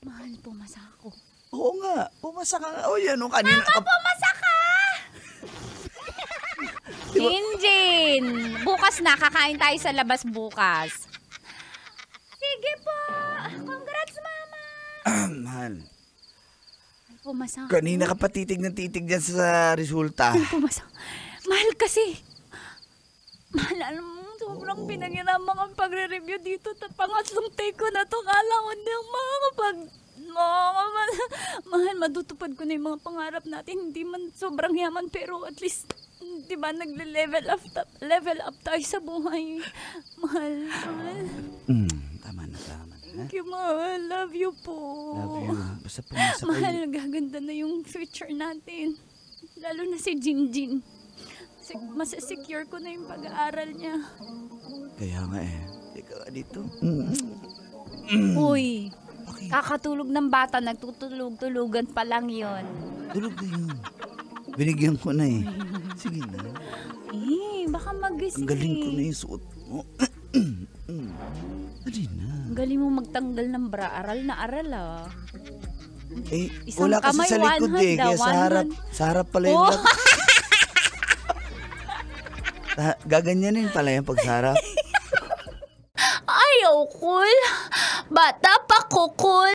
Mahal, pumasa ako. Oo nga, pumasa ka nga. O yan, kanina. Pumasa ka! Diba? Jinjin! Bukas na, kakain tayo sa labas bukas. Sige po! Congrats, Mama! Mahal, Pumasa ako. kanina ka pa titig dyan sa resulta. Pumasa. Mahal kasi. Mahal, alam mo, sobrang pinangiraman ang pagre-review dito. Pangatlong take ko na to. Kala ko hindi ako mahal, madutupad ko na yung mga pangarap natin. Hindi man sobrang yaman, pero at least, di ba, level up tayo sa buhay. Mahal. Tama na. Thank you, mahal. Love you po. Love you. Basta pumasa Mahal, kayo. gaganda na yung future natin. Lalo na si Jinjin. Masasecure ko na yung pag-aaral niya. Kaya nga eh. Ikaw nga dito. Uy, kakatulog ng bata, nagtutulog-tulugan pa lang yon. Tulog na yun. Binigyan ko na eh. Sige na. Baka magising. Ang galing ko na yung suot mo. Dali na. Ang galing mo magtanggal ng bra. Aral na aral ah. Eh, Isang wala kasi kamay, sa likod one hand, eh. Kaya one hand. sa harap pala yung... Oh. Gaganyanin pala yung pagsarap. Ayaw, cool. Bata pa ko, cool.